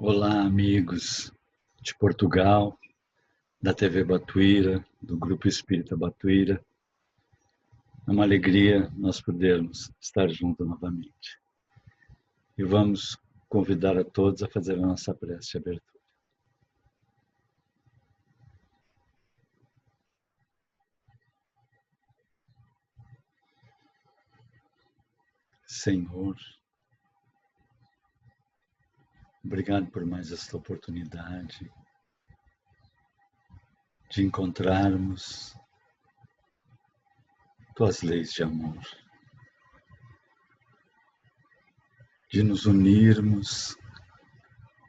Olá, amigos de Portugal, da TV Batuíra, do Grupo Espírita Batuíra. É uma alegria nós podermos estar juntos novamente. E vamos convidar a todos a fazer a nossa prece de abertura. Senhor, obrigado por mais esta oportunidade de encontrarmos tuas leis de amor, de nos unirmos,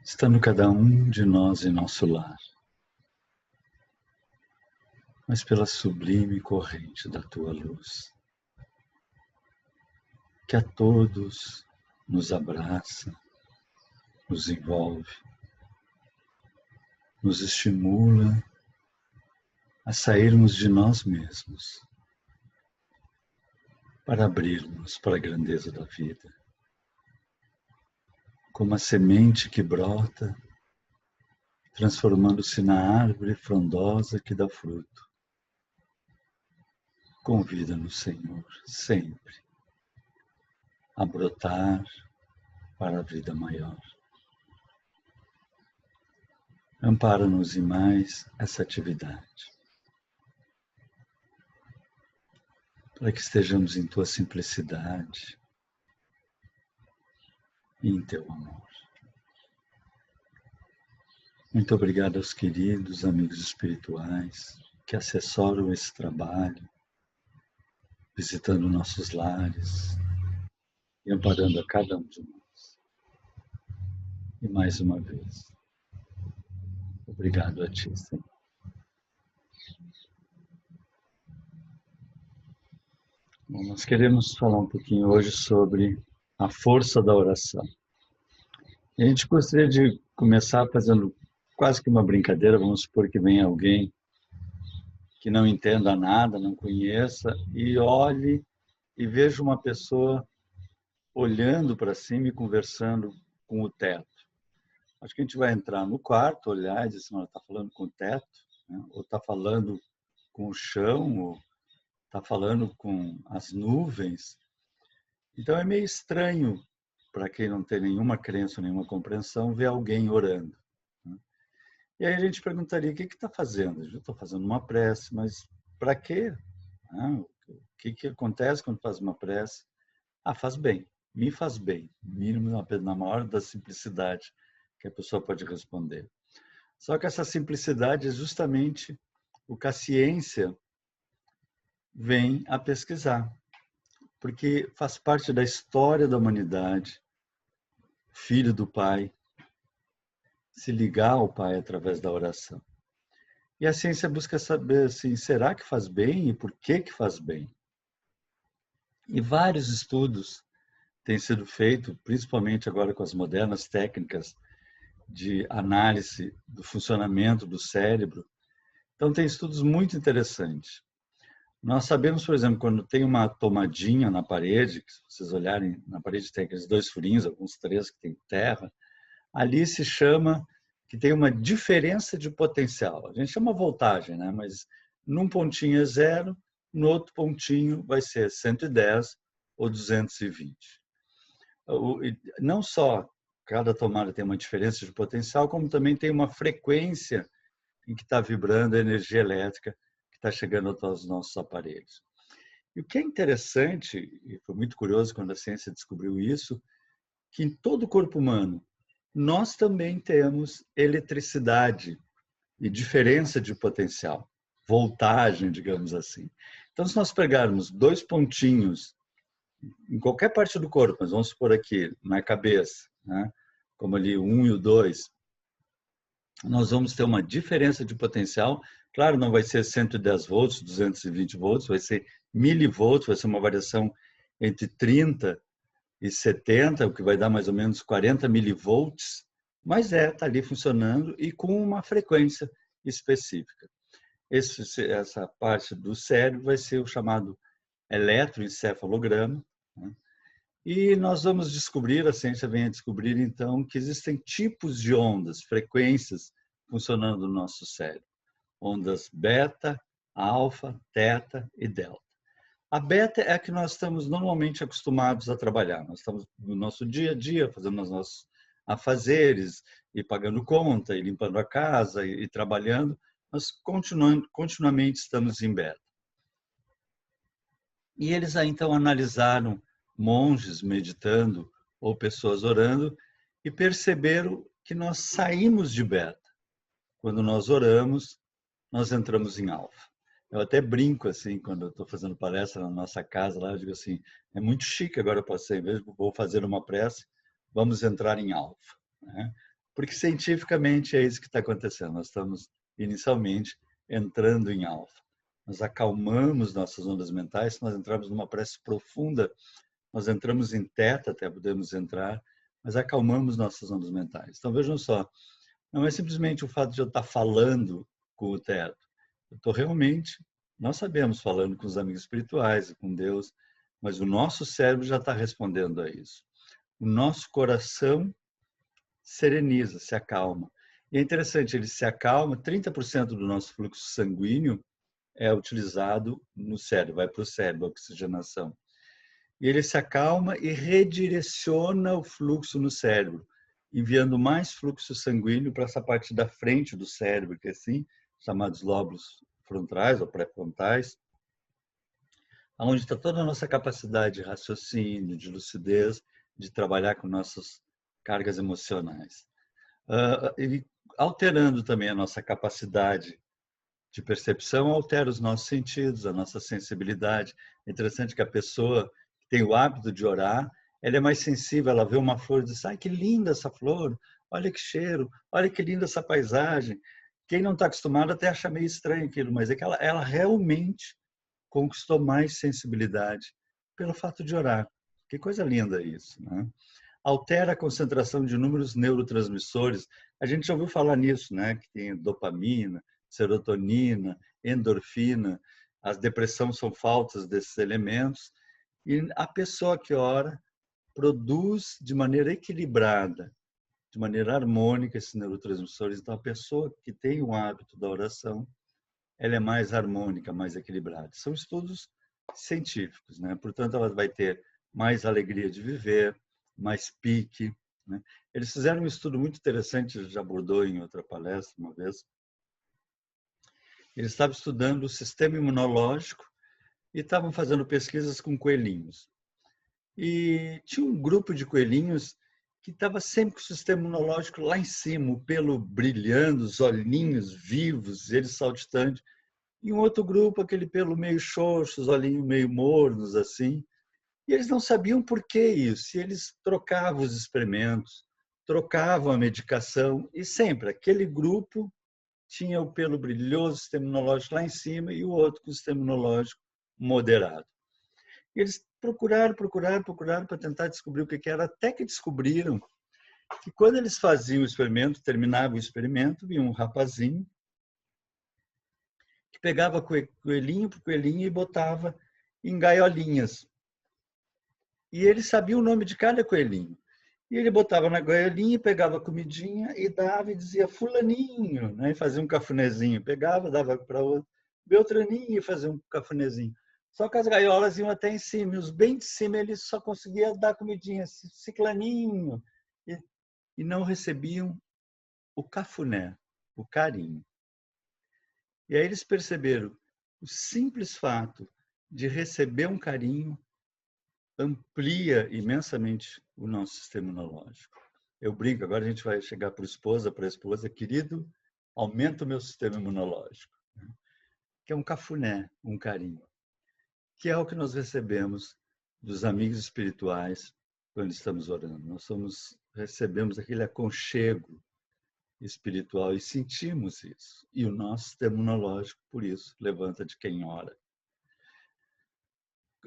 estando cada um de nós em nosso lar, mas pela sublime corrente da tua luz, que a todos nos abraça, nos envolve, nos estimula a sairmos de nós mesmos para abrirmos para a grandeza da vida. Como a semente que brota, transformando-se na árvore frondosa que dá fruto. Convida-nos, Senhor, sempre a brotar para a vida maior. Ampara-nos em mais essa atividade, para que estejamos em tua simplicidade e em teu amor. Muito obrigado aos queridos amigos espirituais que assessoram esse trabalho, visitando nossos lares e amparando a cada um de nós. E mais uma vez, obrigado a Ti, Senhor. Bom, nós queremos falar um pouquinho hoje sobre a força da oração. E a gente gostaria de começar fazendo quase que uma brincadeira. Vamos supor que vem alguém que não entenda nada, não conheça, e olhe e veja uma pessoa olhando para cima e conversando com o teto. Acho que a gente vai entrar no quarto, olhar e dizer assim, ela está falando com o teto, né? Ou está falando com o chão, ou está falando com as nuvens. Então é meio estranho para quem não tem nenhuma crença, nenhuma compreensão, ver alguém orando. E aí a gente perguntaria, o que está fazendo? Eu estou fazendo uma prece, mas para quê? O que acontece quando faz uma prece? Faz bem, me faz bem, mínimo na maior da simplicidade que a pessoa pode responder. Só que essa simplicidade é justamente o que a ciência vem a pesquisar, porque faz parte da história da humanidade, filho do Pai, se ligar ao Pai através da oração. E a ciência busca saber, assim, será que faz bem e por que faz bem? E vários estudos têm sido feitos, principalmente agora com as modernas técnicas de análise do funcionamento do cérebro. Então, tem estudos muito interessantes. Nós sabemos, por exemplo, quando tem uma tomadinha na parede, que se vocês olharem, na parede tem aqueles 2 furinhos, alguns 3 que tem terra, ali se chama que tem uma diferença de potencial. A gente chama voltagem, né? Mas num pontinho é 0, no outro pontinho vai ser 110 ou 220. Não só cada tomada tem uma diferença de potencial, como também tem uma frequência em que está vibrando a energia elétrica que está chegando aos nossos aparelhos. E o que é interessante, e foi muito curioso quando a ciência descobriu isso, que em todo o corpo humano nós também temos eletricidade e diferença de potencial, voltagem, digamos assim. Então, se nós pegarmos 2 pontinhos em qualquer parte do corpo, mas vamos supor aqui, na cabeça, né? Como ali o 1 e o 2, nós vamos ter uma diferença de potencial. Claro, não vai ser 110 volts, 220 volts, vai ser milivolts, vai ser uma variação entre 30 e 70, o que vai dar mais ou menos 40 milivolts, mas está ali funcionando e com uma frequência específica. Essa parte do cérebro vai ser o chamado eletroencefalograma, né? E nós vamos descobrir, a ciência vem a descobrir, então, que existem tipos de ondas, frequências funcionando no nosso cérebro. Ondas beta, alfa, teta e delta. A beta é a que nós estamos normalmente acostumados a trabalhar. Nós estamos no nosso dia a dia, fazendo os nossos afazeres, e pagando conta, e limpando a casa, e trabalhando. Nós continuamente estamos em beta. E eles aí, então, analisaram monges meditando ou pessoas orando e perceberam que nós saímos de beta. Quando nós oramos, nós entramos em alfa. Eu até brinco assim, quando eu estou fazendo palestra na nossa casa, lá eu digo assim, é muito chique agora eu passei, em vez de vou fazer uma prece, vamos entrar em alfa. Né? Porque cientificamente é isso que está acontecendo, nós estamos inicialmente entrando em alfa. Nós acalmamos nossas ondas mentais, nós entramos numa prece profunda, nós entramos em teta, até podemos entrar, mas acalmamos nossas ondas mentais. Então vejam só, não é simplesmente o fato de eu estar falando com o teto. Eu estou realmente, nós sabemos, falando com os amigos espirituais, com Deus, mas o nosso cérebro já está respondendo a isso. O nosso coração sereniza, se acalma. E é interessante, ele se acalma, 30% do nosso fluxo sanguíneo é utilizado no cérebro, vai para o cérebro, a oxigenação. E ele se acalma e redireciona o fluxo no cérebro, enviando mais fluxo sanguíneo para essa parte da frente do cérebro, que é assim, chamados lóbulos frontais ou pré-frontais, onde está toda a nossa capacidade de raciocínio, de lucidez, de trabalhar com nossas cargas emocionais. E alterando também a nossa capacidade de percepção, altera os nossos sentidos, a nossa sensibilidade. É interessante que a pessoa que tem o hábito de orar, ela é mais sensível, ela vê uma flor e diz, ai, que linda essa flor, olha que cheiro, olha que linda essa paisagem. Quem não está acostumado até acha meio estranho aquilo, mas é que ela realmente conquistou mais sensibilidade pelo fato de orar. Que coisa linda isso, né? Altera a concentração de inúmeros neurotransmissores. A gente já ouviu falar nisso, né? Que tem dopamina, serotonina, endorfina. As depressões são faltas desses elementos. E a pessoa que ora produz de maneira equilibrada, de maneira harmônica esses neurotransmissores. Então, a pessoa que tem o hábito da oração, ela é mais harmônica, mais equilibrada. São estudos científicos, né? Portanto, ela vai ter mais alegria de viver, mais pique, né? Eles fizeram um estudo muito interessante, já abordou em outra palestra uma vez. Eles estavam estudando o sistema imunológico e estavam fazendo pesquisas com coelhinhos. E tinha um grupo de coelhinhos que estava sempre com o sistema imunológico lá em cima, o pelo brilhando, os olhinhos vivos, eles saltitantes. E um outro grupo, aquele pelo meio xoxo, os olhinhos meio mornos, assim. E eles não sabiam por que isso. E eles trocavam os experimentos, trocavam a medicação, e sempre aquele grupo tinha o pelo brilhoso, o sistema imunológico lá em cima, e o outro com o sistema imunológico moderado. E eles procuraram para tentar descobrir o que era, até que descobriram que quando eles faziam o experimento, terminavam o experimento, vinha um rapazinho que pegava coelhinho por coelhinho e botava em gaiolinhas. E ele sabia o nome de cada coelhinho. E ele botava na gaiolinha, pegava a comidinha e dava e dizia fulaninho, né? E fazia um cafunézinho. Pegava, dava para outro. Beltraninho e fazia um cafunézinho. Só que as gaiolas iam até em cima. E os bem de cima ele só conseguia dar comidinha, ciclaninho. E não recebiam o cafuné, o carinho. E aí eles perceberam o simples fato de receber um carinho amplia imensamente o nosso sistema imunológico. Eu brinco, agora a gente vai chegar para a esposa, querido, aumenta o meu sistema imunológico. Que é um cafuné, um carinho. Que é o que nós recebemos dos amigos espirituais quando estamos orando. Nós recebemos aquele aconchego espiritual e sentimos isso. E o nosso sistema imunológico, por isso, levanta de quem ora.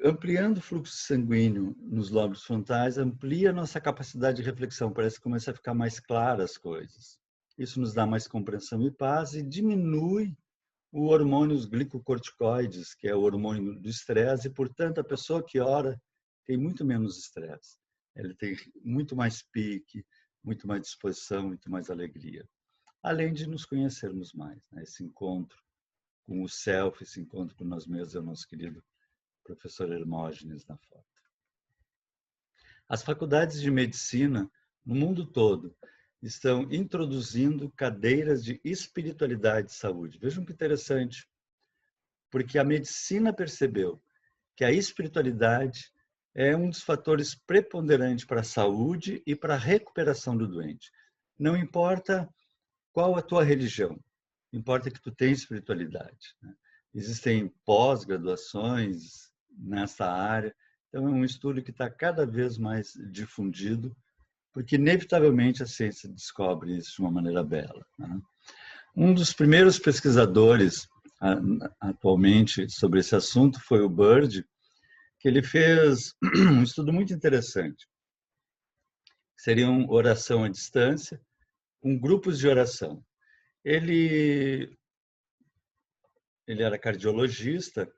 Ampliando o fluxo sanguíneo nos lóbulos frontais, amplia a nossa capacidade de reflexão, parece que começa a ficar mais claras as coisas. Isso nos dá mais compreensão e paz e diminui o hormônio, os glicocorticoides, que é o hormônio do estresse, e, portanto, a pessoa que ora tem muito menos estresse. Ele tem muito mais pique, muito mais disposição, muito mais alegria. Além de nos conhecermos mais, né? Esse encontro com o self, esse encontro com nós mesmos, é o nosso querido professor Hermógenes na foto. As faculdades de medicina, no mundo todo, estão introduzindo cadeiras de espiritualidade e saúde. Vejam que interessante, porque a medicina percebeu que a espiritualidade é um dos fatores preponderantes para a saúde e para a recuperação do doente. Não importa qual a tua religião, importa que tu tenhas espiritualidade, né? Existem pós-graduações nessa área, então é um estudo que está cada vez mais difundido, porque inevitavelmente a ciência descobre isso de uma maneira bela, né? Um dos primeiros pesquisadores atualmente sobre esse assunto foi o Bird, que ele fez um estudo muito interessante. Seria uma oração à distância, com grupos de oração. Ele era cardiologista,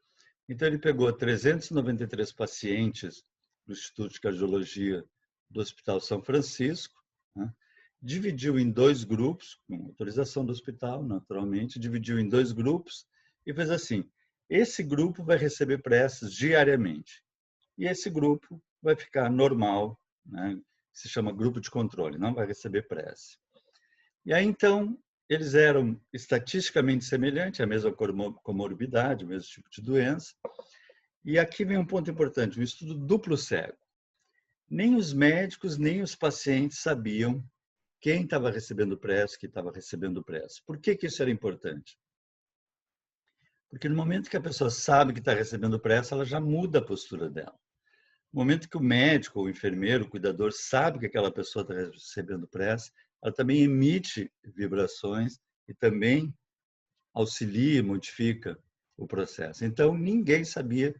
então ele pegou 393 pacientes do Instituto de Cardiologia do Hospital São Francisco, né? Dividiu em 2 grupos, com autorização do hospital, naturalmente, dividiu em 2 grupos e fez assim: esse grupo vai receber preces diariamente e esse grupo vai ficar normal, né? Se chama grupo de controle, não vai receber prece. E aí, então, eles eram estatisticamente semelhantes, a mesma comorbidade, o mesmo tipo de doença. E aqui vem um ponto importante, um estudo duplo cego. Nem os médicos, nem os pacientes sabiam quem estava recebendo prece, quem estava recebendo prece. Por que isso era importante? Porque no momento que a pessoa sabe que está recebendo prece, ela já muda a postura dela. No momento que o médico, o enfermeiro, o cuidador sabe que aquela pessoa está recebendo prece, ela também emite vibrações e também auxilia e modifica o processo. Então, ninguém sabia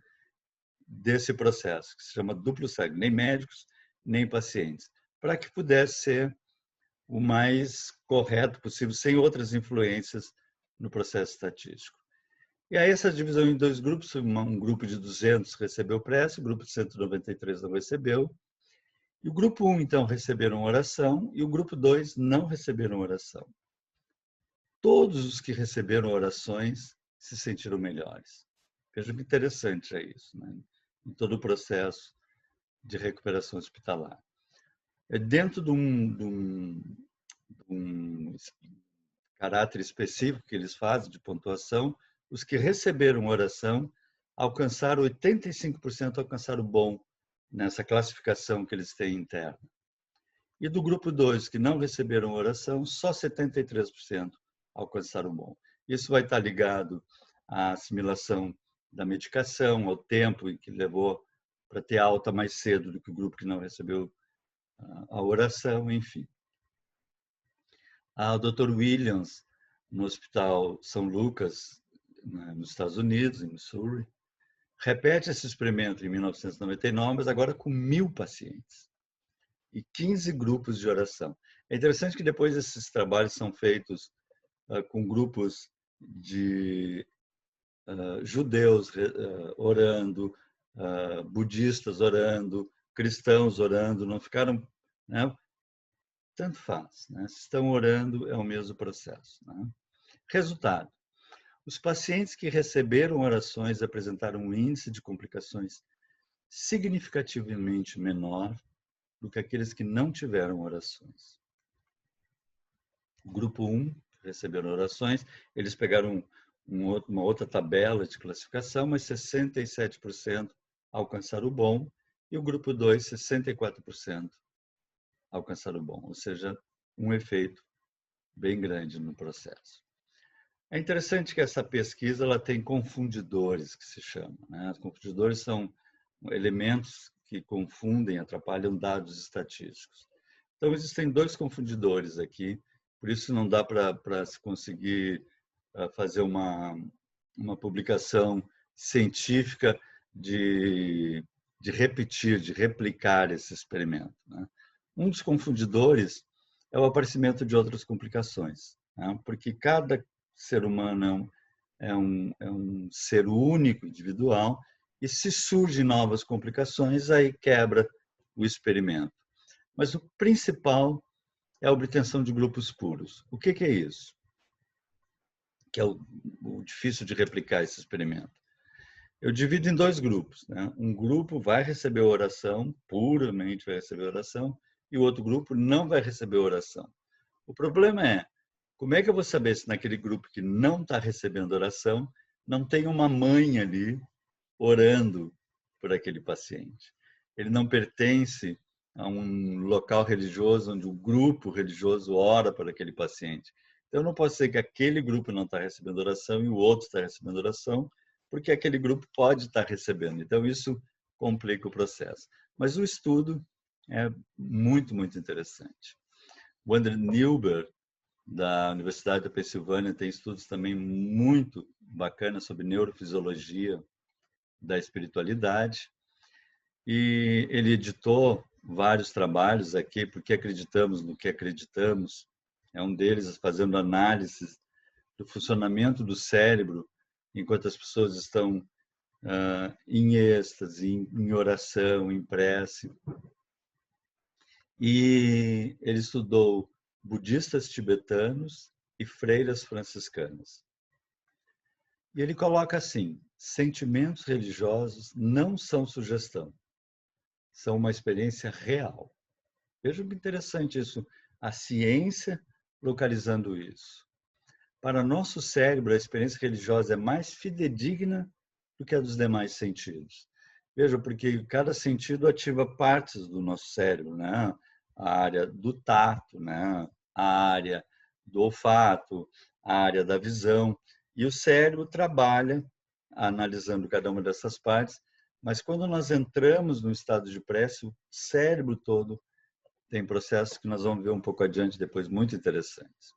desse processo, que se chama duplo cego, nem médicos, nem pacientes, para que pudesse ser o mais correto possível, sem outras influências no processo estatístico. E aí essa divisão em 2 grupos, um grupo de 200 recebeu prece, o grupo de 193 não recebeu, e o grupo 1, então, receberam oração, e o grupo 2 não receberam oração. Todos os que receberam orações se sentiram melhores. Veja que interessante é isso, né? Em todo o processo de recuperação hospitalar. É dentro de um caráter específico que eles fazem de pontuação, os que receberam oração alcançaram 85%, alcançaram o bom nessa classificação que eles têm interna. E do grupo 2, que não receberam oração, só 73% alcançaram o bom. Isso vai estar ligado à assimilação da medicação, ao tempo em que levou para ter alta mais cedo do que o grupo que não recebeu a oração, enfim. O Dr. Williams, no Hospital São Lucas, nos Estados Unidos, em Missouri, repete esse experimento em 1999, mas agora com 1.000 pacientes e 15 grupos de oração. É interessante que depois esses trabalhos são feitos com grupos de judeus orando, budistas orando, cristãos orando, não ficaram, né? Tanto faz, né? Se estão orando, é o mesmo processo, né? Resultado: os pacientes que receberam orações apresentaram um índice de complicações significativamente menor do que aqueles que não tiveram orações. O grupo 1 receberam orações, eles pegaram uma outra tabela de classificação, mas 67% alcançaram o bom, e o grupo 2, 64% alcançaram o bom, ou seja, um efeito bem grande no processo. É interessante que essa pesquisa ela tem confundidores, que se chama, né? Os confundidores são elementos que confundem, atrapalham dados estatísticos. Então, existem 2 confundidores aqui, por isso não dá para se conseguir fazer uma publicação científica de repetir, de replicar esse experimento, né? Um dos confundidores é o aparecimento de outras complicações, né? Porque cada ser humano é um ser único, individual, E se surgem novas complicações, aí quebra o experimento. Mas o principal é a obtenção de grupos puros. O que é isso? Que é o difícil de replicar esse experimento. Eu divido em dois grupos, né? Um grupo vai receber oração, puramente vai receber oração, e o outro grupo não vai receber oração. O problema é, como é que eu vou saber se naquele grupo que não está recebendo oração, não tem uma mãe ali orando por aquele paciente? Ele não pertence a um local religioso onde o grupo religioso ora por aquele paciente. Então, não pode ser que aquele grupo não está recebendo oração e o outro está recebendo oração, porque aquele grupo pode estar recebendo. Então, isso complica o processo. Mas o estudo é muito, muito interessante. O André Newber, da Universidade da Pensilvânia, tem estudos também muito bacanas sobre neurofisiologia da espiritualidade. E ele editou vários trabalhos aqui, porque acreditamos no que acreditamos. É um deles fazendo análises do funcionamento do cérebro enquanto as pessoas estão em êxtase, em oração, em prece. E ele estudou budistas tibetanos e freiras franciscanas. E ele coloca assim: sentimentos religiosos não são sugestão, são uma experiência real. Veja que interessante isso, a ciência localizando isso. Para nosso cérebro, a experiência religiosa é mais fidedigna do que a dos demais sentidos. Veja, porque cada sentido ativa partes do nosso cérebro, né? A área do tato, né? A área do olfato, a área da visão. E o cérebro trabalha analisando cada uma dessas partes, mas quando nós entramos no estado de prece, o cérebro todo tem processos que nós vamos ver um pouco adiante depois, muito interessantes.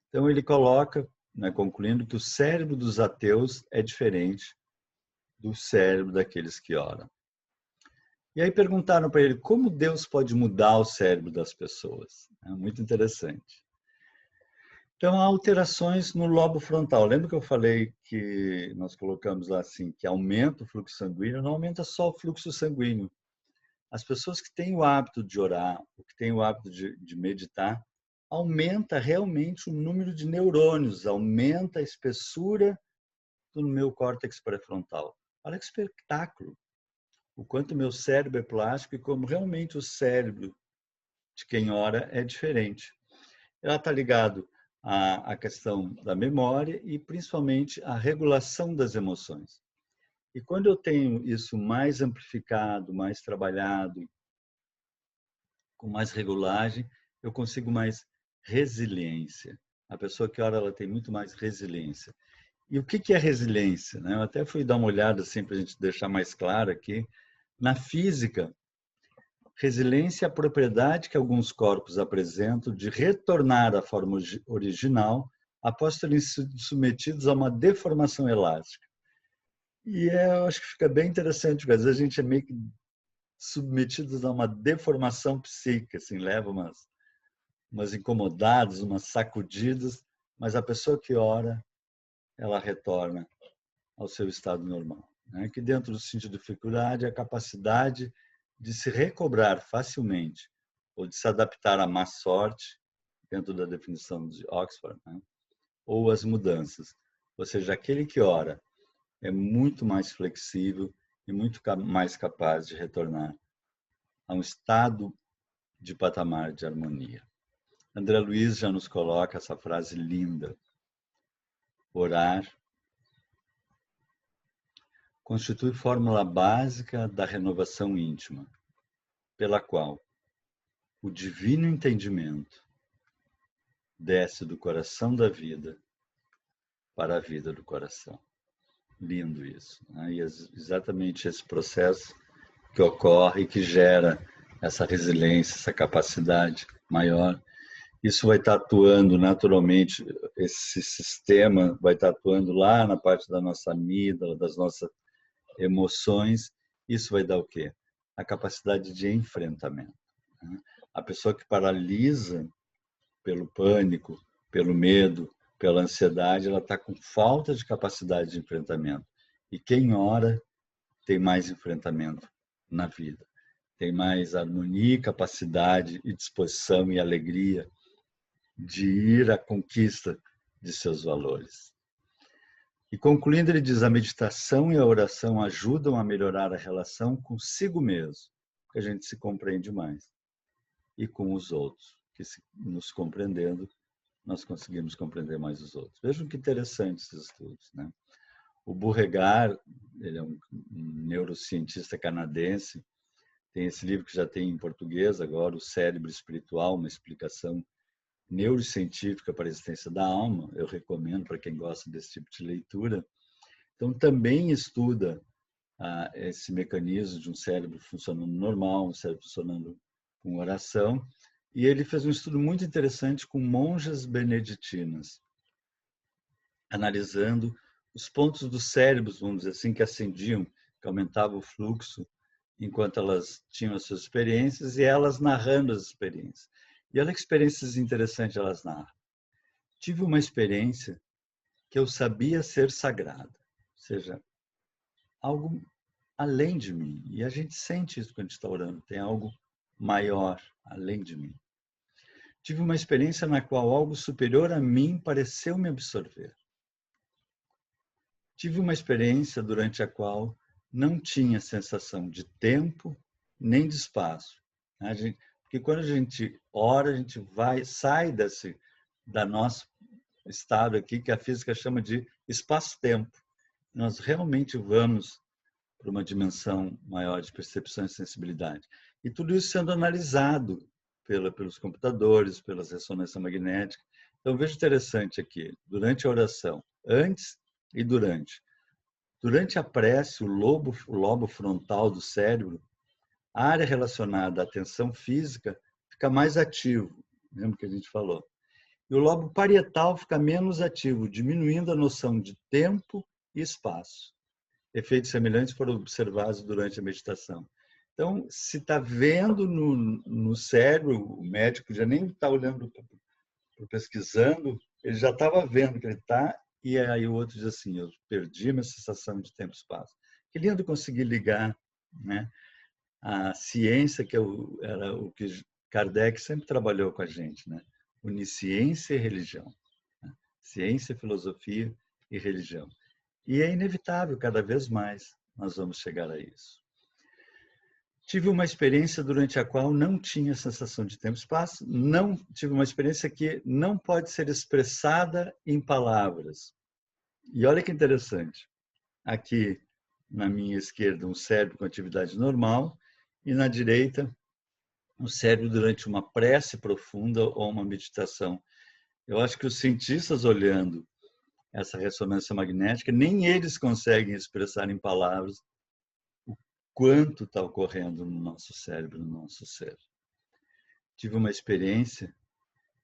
Então ele coloca, né, concluindo, que o cérebro dos ateus é diferente do cérebro daqueles que oram. E aí perguntaram para ele como Deus pode mudar o cérebro das pessoas. É muito interessante. Então, há alterações no lobo frontal. Lembra que eu falei que nós colocamos lá assim, que aumenta o fluxo sanguíneo? Não aumenta só o fluxo sanguíneo. As pessoas que têm o hábito de orar, ou que têm o hábito de meditar, aumenta realmente o número de neurônios, aumenta a espessura do meu córtex pré-frontal. Olha que espetáculo! O quanto meu cérebro é plástico e como realmente o cérebro de quem ora é diferente. Ela está ligado à questão da memória e principalmente à regulação das emoções. E quando eu tenho isso mais amplificado, mais trabalhado, com mais regulagem, eu consigo mais resiliência. A pessoa que ora, ela tem muito mais resiliência. E o que é resiliência? Eu até fui dar uma olhada assim para a gente deixar mais claro aqui. Na física, resiliência é a propriedade que alguns corpos apresentam de retornar à forma original após terem sido submetidos a uma deformação elástica. E eu acho que fica bem interessante, porque às vezes a gente é meio que submetidos a uma deformação psíquica, assim, leva umas incomodadas, umas sacudidas, mas a pessoa que ora, ela retorna ao seu estado normal. Né? Que dentro do sentido de dificuldade, a capacidade de se recobrar facilmente ou de se adaptar à má sorte, dentro da definição de Oxford, né? Ou às mudanças. Ou seja, aquele que ora é muito mais flexível e muito mais capaz de retornar a um estado de patamar de harmonia. André Luiz já nos coloca essa frase linda: orar constitui fórmula básica da renovação íntima, pela qual o divino entendimento desce do coração da vida para a vida do coração. Lindo isso, né? E exatamente esse processo que ocorre e que gera essa resiliência, essa capacidade maior. Isso vai estar atuando naturalmente, esse sistema vai estar atuando lá na parte da nossa amígdala, das nossas emoções. Isso vai dar o quê? A capacidade de enfrentamento. A pessoa que paralisa pelo pânico, pelo medo, pela ansiedade, ela está com falta de capacidade de enfrentamento. E quem ora tem mais enfrentamento na vida, tem mais harmonia, capacidade e disposição e alegria de ir à conquista de seus valores. E concluindo, ele diz: a meditação e a oração ajudam a melhorar a relação consigo mesmo, porque a gente se compreende mais, e com os outros, que nos compreendendo, nós conseguimos compreender mais os outros. Vejam que interessante esses estudos, né? O Beauregard, ele é um neurocientista canadense, tem esse livro que já tem em português agora, O Cérebro Espiritual, uma explicação neurocientífica para a existência da alma. Eu recomendo para quem gosta desse tipo de leitura. Então, também estuda esse mecanismo de um cérebro funcionando normal, um cérebro funcionando com oração. E ele fez um estudo muito interessante com monjas beneditinas, analisando os pontos dos cérebros, vamos dizer assim, que acendiam, que aumentava o fluxo, enquanto elas tinham as suas experiências, e elas narrando as experiências. E olha que experiências interessantes elas narram. Tive uma experiência que eu sabia ser sagrada, ou seja, algo além de mim. E a gente sente isso quando a gente está orando, tem algo maior, além de mim. Tive uma experiência na qual algo superior a mim pareceu me absorver. Tive uma experiência durante a qual não tinha sensação de tempo nem de espaço. Porque quando a gente ora, a gente sai da nosso estado aqui, que a física chama de espaço-tempo. Nós realmente vamos para uma dimensão maior de percepção e sensibilidade. E tudo isso sendo analisado pelos computadores, pelas ressonâncias magnéticas. Então, vejo interessante aqui, durante a oração, antes e durante. Durante a prece, o lobo frontal do cérebro, a área relacionada à atenção física fica mais ativo, lembra que a gente falou. E o lobo parietal fica menos ativo, diminuindo a noção de tempo e espaço. Efeitos semelhantes foram observados durante a meditação. Então, se está vendo no cérebro, o médico já nem está olhando, pesquisando, ele já estava vendo que ele está. E aí o outro diz assim: eu perdi minha sensação de tempo e espaço. Que lindo conseguir ligar, né, a ciência, que era o que Kardec sempre trabalhou com a gente, né? Onisciência e religião. Né? Ciência, filosofia e religião. E é inevitável, cada vez mais, nós vamos chegar a isso. Tive uma experiência durante a qual não tinha sensação de tempo e espaço, tive uma experiência que não pode ser expressada em palavras. E olha que interessante, aqui na minha esquerda um cérebro com atividade normal e na direita um cérebro durante uma prece profunda ou uma meditação. Eu acho que os cientistas olhando essa ressonância magnética, nem eles conseguem expressar em palavras o quanto está ocorrendo no nosso cérebro, no nosso ser. Tive uma experiência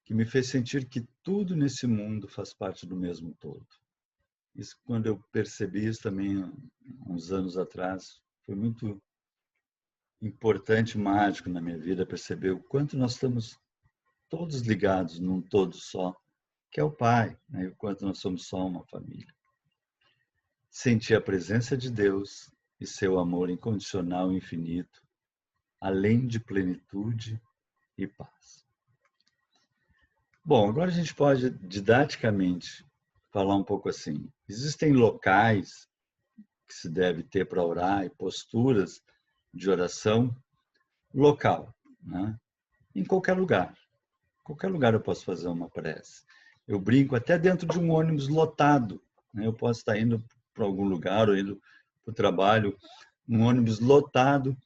que me fez sentir que tudo nesse mundo faz parte do mesmo todo. Isso, quando eu percebi isso também, uns anos atrás, foi muito importante, mágico na minha vida, perceber o quanto nós estamos todos ligados num todo só, que é o Pai, né? E o quanto nós somos só uma família. Senti a presença de Deus e seu amor incondicional e infinito, além de plenitude e paz. Bom, agora a gente pode didaticamente falar um pouco assim. Existem locais que se deve ter para orar e posturas de oração local, né? Em qualquer lugar. Em qualquer lugar eu posso fazer uma prece. Eu brinco até dentro de um ônibus lotado, né? Eu posso estar indo para algum lugar ou indo para o trabalho, um ônibus lotado,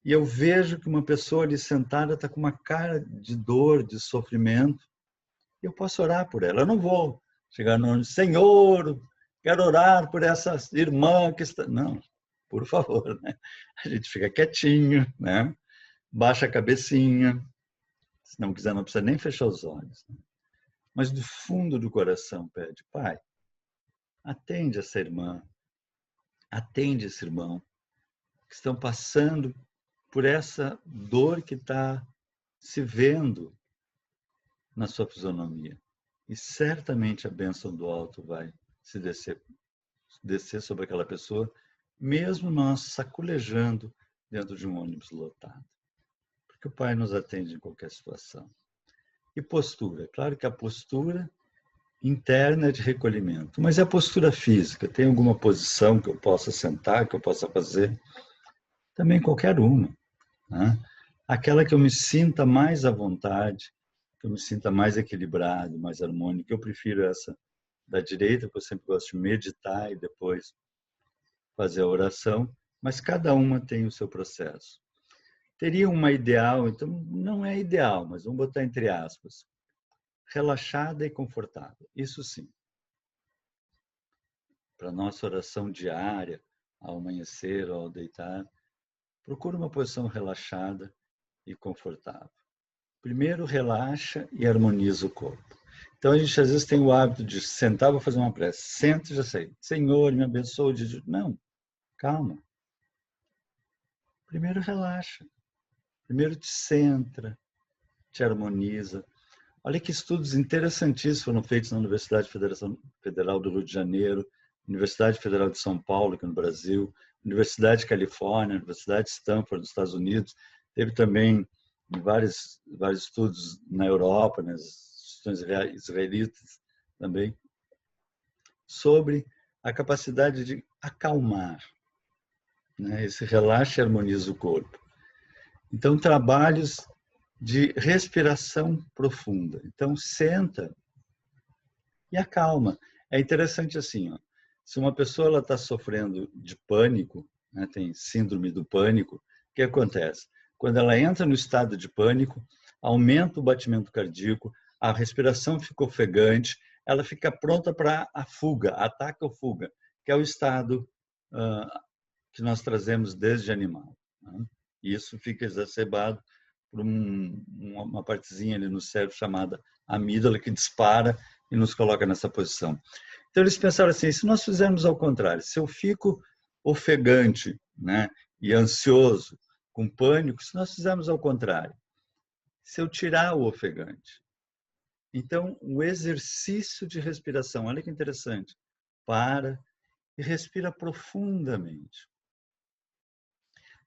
e eu vejo que uma pessoa ali sentada está com uma cara de dor, de sofrimento, e eu posso orar por ela. Eu não vou chegar no ônibus: Senhor, quero orar por essa irmã que está... Não, por favor, né? A gente fica quietinho, né? Baixa a cabecinha, se não quiser não precisa nem fechar os olhos, né? Mas do fundo do coração pede: Pai, atende essa irmã, atende esse irmão que estão passando por essa dor que está se vendo na sua fisionomia. E certamente a bênção do alto vai se descer sobre aquela pessoa mesmo nós sacolejando dentro de um ônibus lotado. Porque o Pai nos atende em qualquer situação. E postura. Claro que a postura interna é de recolhimento, mas é a postura física. Tem alguma posição que eu possa sentar, que eu possa fazer? Também qualquer uma. Né? Aquela que eu me sinta mais à vontade, que eu me sinta mais equilibrado, mais harmônico. Eu prefiro essa da direita, porque eu sempre gosto de meditar e depois fazer a oração, mas cada uma tem o seu processo. Teria uma ideal, então não é ideal, mas vamos botar entre aspas, relaxada e confortável. Isso sim. Para a nossa oração diária, ao amanhecer ou ao deitar, procura uma posição relaxada e confortável. Primeiro relaxa e harmoniza o corpo. Então a gente às vezes tem o hábito de sentar, vou fazer uma prece. Senta e já sei. Senhor, me abençoe. Não, calma. Primeiro relaxa. Primeiro te centra, te harmoniza. Olha que estudos interessantíssimos foram feitos na Universidade Federal do Rio de Janeiro, Universidade Federal de São Paulo, aqui no Brasil, Universidade de Califórnia, Universidade de Stanford, nos Estados Unidos. Teve também vários estudos na Europa, nas instituições israelitas também, sobre a capacidade de acalmar. Né? Esse relaxa e harmoniza o corpo. Então, trabalhos de respiração profunda. Então, senta e acalma. É interessante assim, ó, se uma pessoa está sofrendo de pânico, né, tem síndrome do pânico, o que acontece? Quando ela entra no estado de pânico, aumenta o batimento cardíaco, a respiração fica ofegante, ela fica pronta para a fuga, ataque ou fuga, que é o estado que nós trazemos desde animal. Né? E isso fica exacerbado por uma partezinha ali no cérebro chamada amígdala que dispara e nos coloca nessa posição. Então eles pensaram assim, se nós fizermos ao contrário, se eu fico ofegante, né, e ansioso, com pânico, se nós fizermos ao contrário, se eu tirar o ofegante. Então, o exercício de respiração, olha que interessante, para e respira profundamente.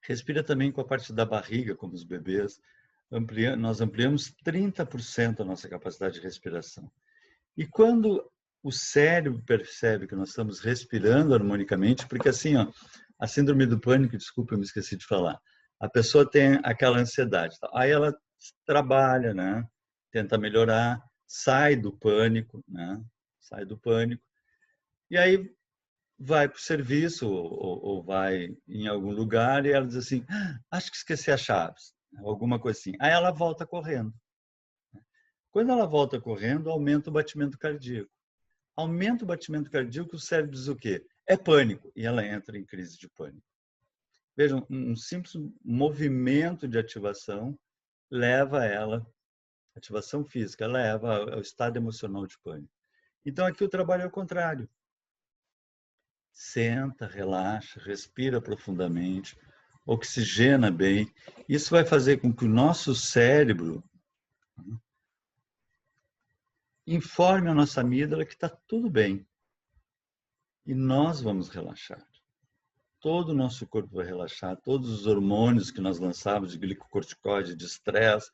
Respira também com a parte da barriga, como os bebês. Nós ampliamos 30% a nossa capacidade de respiração. E quando o cérebro percebe que nós estamos respirando harmonicamente, porque assim, ó, a síndrome do pânico, desculpa, eu me esqueci de falar, a pessoa tem aquela ansiedade, tá? Aí ela trabalha, né? Tenta melhorar, sai do pânico, né? Sai do pânico, e aí vai para o serviço ou vai em algum lugar e ela diz assim, acho que esqueci as chaves, alguma coisa assim. Aí ela volta correndo. Quando ela volta correndo, aumenta o batimento cardíaco. Aumenta o batimento cardíaco, o cérebro diz o quê? É pânico. E ela entra em crise de pânico. Vejam, um simples movimento de ativação leva ela, ativação física, leva ao estado emocional de pânico. Então aqui o trabalho é o contrário. Senta, relaxa, respira profundamente, oxigena bem. Isso vai fazer com que o nosso cérebro informe a nossa amígdala que está tudo bem. E nós vamos relaxar. Todo o nosso corpo vai relaxar, todos os hormônios que nós lançávamos de glicocorticoide, de estresse,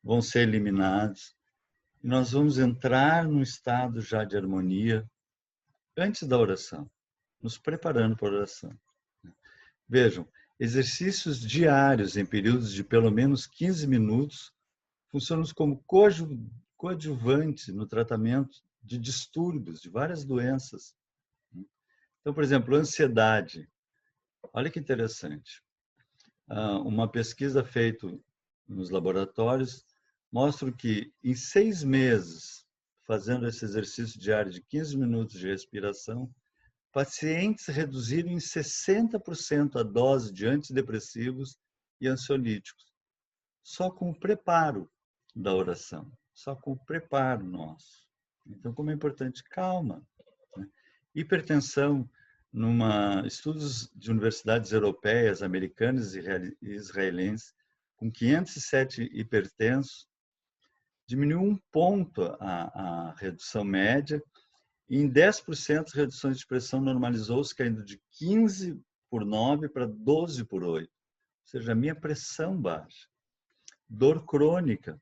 vão ser eliminados. E nós vamos entrar num estado já de harmonia antes da oração, nos preparando para a oração. Vejam, exercícios diários em períodos de pelo menos 15 minutos funcionam como coadjuvantes no tratamento de distúrbios, de várias doenças. Então, por exemplo, ansiedade. Olha que interessante. Uma pesquisa feita nos laboratórios mostra que em 6 meses, fazendo esse exercício diário de 15 minutos de respiração, pacientes reduziram em 60% a dose de antidepressivos e ansiolíticos, só com o preparo da oração, só com o preparo nosso. Então, como é importante, calma. Né? Hipertensão, estudos de universidades europeias, americanas e israelenses, com 507 hipertensos, diminuiu 1 ponto a redução média, e em 10% reduções de pressão normalizou-se, caindo de 15 por 9 para 12 por 8. Ou seja, a minha pressão baixa. Dor crônica.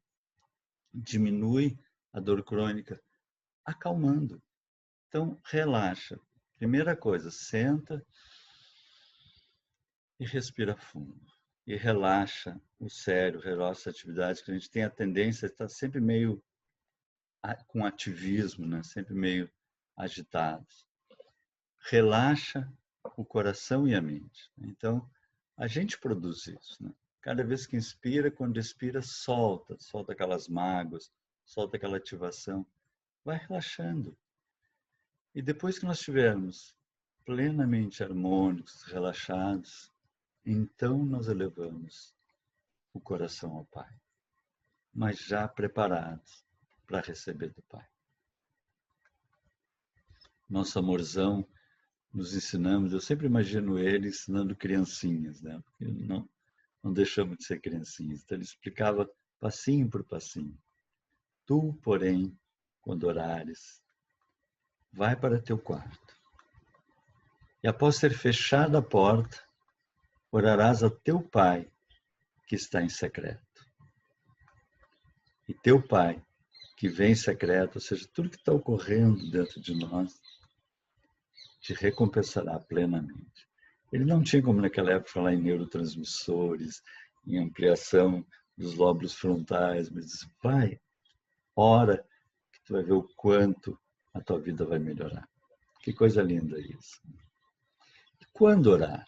Diminui a dor crônica, acalmando. Então, relaxa. Primeira coisa, senta e respira fundo. E relaxa o cérebro, relaxa a atividade, que a gente tem a tendência a estar sempre meio com ativismo, né? Sempre meio agitado. Relaxa o coração e a mente. Então, a gente produz isso, né? Cada vez que inspira, quando expira, solta aquelas mágoas, solta aquela ativação, vai relaxando. E depois que nós estivermos plenamente harmônicos, relaxados, então nós elevamos o coração ao Pai, mas já preparados para receber do Pai. Nosso amorzão, nos ensinamos, eu sempre imagino ele ensinando criancinhas, né? Porque não deixamos de ser criancinhas. Então ele explicava passinho por passinho. Tu, porém, quando orares, vai para teu quarto. E após ter fechado a porta, orarás a teu Pai, que está em secreto. E teu Pai, que vem em secreto, ou seja, tudo que está ocorrendo dentro de nós, te recompensará plenamente. Ele não tinha como naquela época falar em neurotransmissores, em ampliação dos lóbulos frontais, mas disse, Pai, ora que tu vai ver o quanto a tua vida vai melhorar. Que coisa linda isso. E quando orar?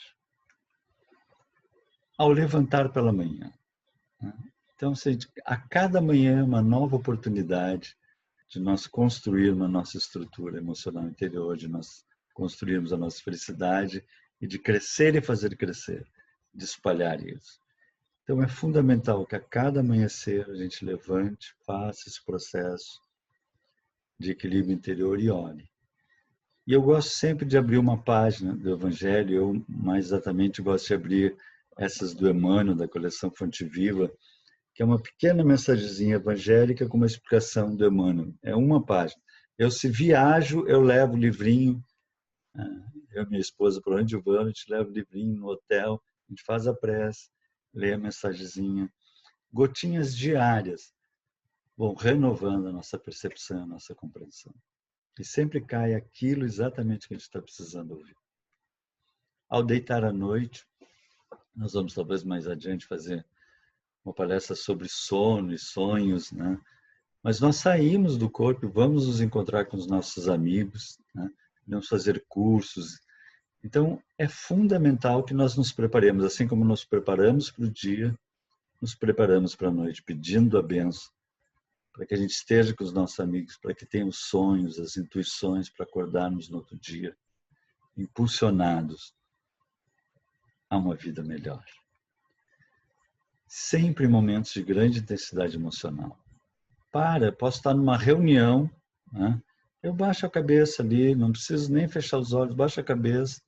Ao levantar pela manhã. Então, a cada manhã é uma nova oportunidade de nós construirmos a nossa estrutura emocional interior, de nós construirmos a nossa felicidade e de crescer e fazer crescer, de espalhar isso. Então, é fundamental que a cada amanhecer a gente levante, faça esse processo de equilíbrio interior e ore. E eu gosto sempre de abrir uma página do Evangelho, eu mais exatamente gosto de abrir essas do Emmanuel, da coleção Fonte Viva, que é uma pequena mensagenzinha evangélica com uma explicação do Emmanuel. É uma página. Eu, se viajo, eu levo o livrinho, eu e minha esposa, por onde vamos, a gente leva o livrinho no hotel, a gente faz a prece, lê a mensagenzinha. Gotinhas diárias vão renovando a nossa percepção, a nossa compreensão. E sempre cai aquilo exatamente que a gente está precisando ouvir. Ao deitar à noite, nós vamos talvez mais adiante fazer uma palestra sobre sono e sonhos, né? Mas nós saímos do corpo e vamos nos encontrar com os nossos amigos, né? Vamos fazer cursos. Então, é fundamental que nós nos preparemos, assim como nos preparamos para o dia, nos preparamos para a noite, pedindo a bênção, para que a gente esteja com os nossos amigos, para que tenham os sonhos, as intuições, para acordarmos no outro dia, impulsionados a uma vida melhor. Sempre em momentos de grande intensidade emocional. Posso estar numa reunião, né? Eu baixo a cabeça ali, não preciso nem fechar os olhos, baixo a cabeça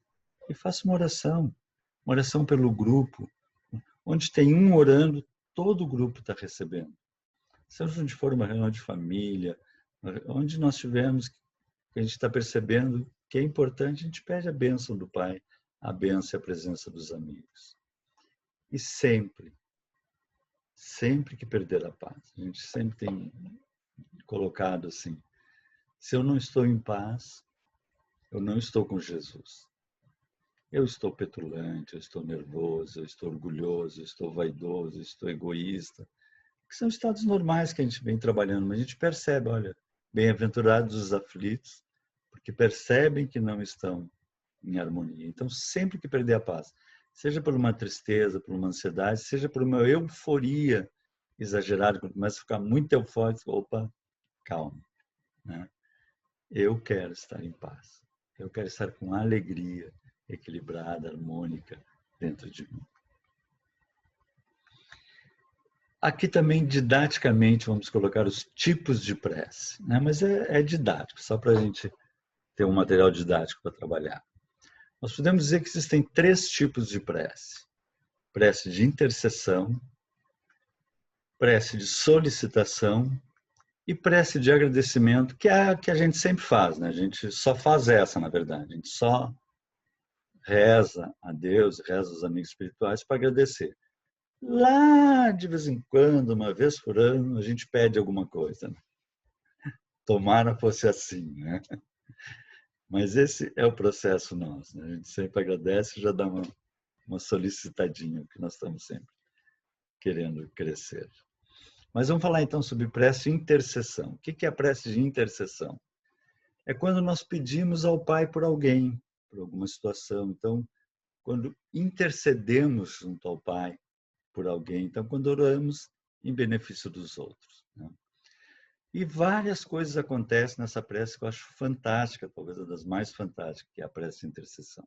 e faço uma oração pelo grupo, onde tem um orando, todo o grupo está recebendo. Seja onde for uma reunião de família, onde nós tivermos, que a gente está percebendo que é importante, a gente pede a bênção do Pai, a bênção e a presença dos amigos. E sempre que perder a paz, a gente sempre tem colocado assim, se eu não estou em paz, eu não estou com Jesus. Eu estou petulante, eu estou nervoso, eu estou orgulhoso, eu estou vaidoso, eu estou egoísta, que são estados normais que a gente vem trabalhando, mas a gente percebe, olha, bem-aventurados os aflitos, porque percebem que não estão em harmonia. Então, sempre que perder a paz, seja por uma tristeza, por uma ansiedade, seja por uma euforia exagerada, quando começa a ficar muito eufórico, opa, calma, né? Eu quero estar em paz. Eu quero estar com alegria, equilibrada, harmônica dentro de mim. Aqui também, didaticamente, vamos colocar os tipos de prece, né? Mas é didático, só para a gente ter um material didático para trabalhar. Nós podemos dizer que existem 3 tipos de prece. Prece de intercessão, prece de solicitação e prece de agradecimento, que é a que a gente sempre faz, né? A gente só faz essa, na verdade. A gente só reza a Deus, reza aos amigos espirituais para agradecer. Lá, de vez em quando, uma vez por ano, a gente pede alguma coisa. Né? Tomara fosse assim, né? Mas esse é o processo nosso. Né? A gente sempre agradece e já dá uma solicitadinha, que nós estamos sempre querendo crescer. Mas vamos falar então sobre prece e intercessão. O que é a prece de intercessão? É quando nós pedimos ao Pai por alguém, por alguma situação. Então, quando intercedemos junto ao Pai por alguém. Então, quando oramos em benefício dos outros. Né? E várias coisas acontecem nessa prece que eu acho fantástica, talvez uma das mais fantásticas, que é a prece de intercessão.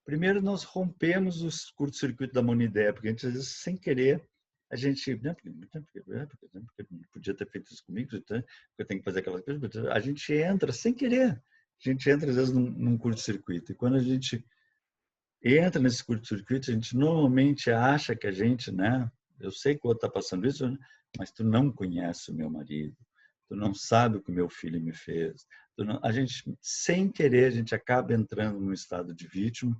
Primeiro, nós rompemos os curto-circuito da monoideia, porque a gente, às vezes, sem querer, a gente... Porque podia ter feito isso comigo, porque eu tenho que fazer aquela coisa. A gente entra sem querer. A gente entra, às vezes, num curto-circuito. E quando a gente entra nesse curto-circuito, a gente normalmente acha que a gente, né? Eu sei que o outro está passando isso, né? Mas tu não conhece o meu marido. Tu não sabe o que o meu filho me fez. A gente, sem querer, a gente acaba entrando num estado de vítima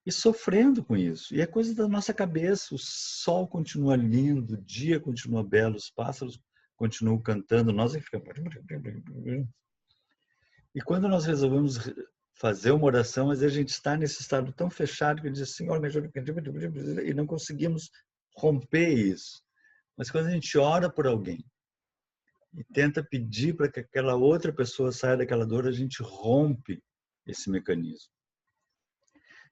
e sofrendo com isso. E é coisa da nossa cabeça. O sol continua lindo, o dia continua belo, os pássaros continuam cantando, nós ficamos... E quando nós resolvemos fazer uma oração, às vezes a gente está nesse estado tão fechado que diz, Senhor, me ajuda, e não conseguimos romper isso. Mas quando a gente ora por alguém e tenta pedir para que aquela outra pessoa saia daquela dor, a gente rompe esse mecanismo.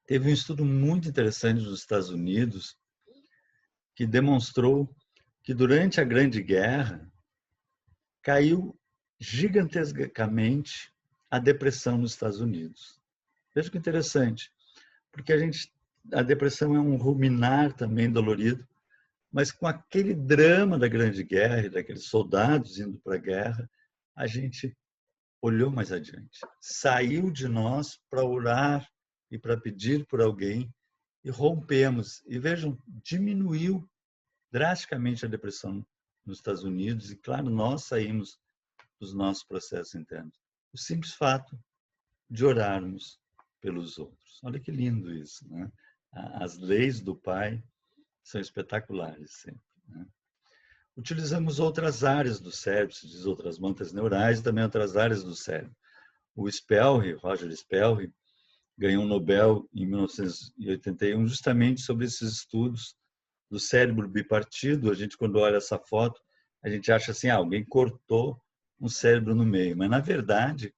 Teve um estudo muito interessante nos Estados Unidos que demonstrou que durante a Grande Guerra caiu gigantescamente a depressão nos Estados Unidos. Veja que interessante, porque a depressão é um ruminar também dolorido, mas com aquele drama da Grande Guerra e daqueles soldados indo para a guerra, a gente olhou mais adiante, saiu de nós para orar e para pedir por alguém e rompemos. E vejam, diminuiu drasticamente a depressão nos Estados Unidos e, claro, nós saímos dos nossos processos internos. O simples fato de orarmos pelos outros. Olha que lindo isso, né? As leis do Pai são espetaculares sempre. Né? Utilizamos outras áreas do cérebro, se diz outras mantas neurais, e também outras áreas do cérebro. O Spellry, Roger Spellry, ganhou um Nobel em 1981 justamente sobre esses estudos do cérebro bipartido. A gente, quando olha essa foto, a gente acha assim, alguém cortou um cérebro no meio. Mas, na verdade,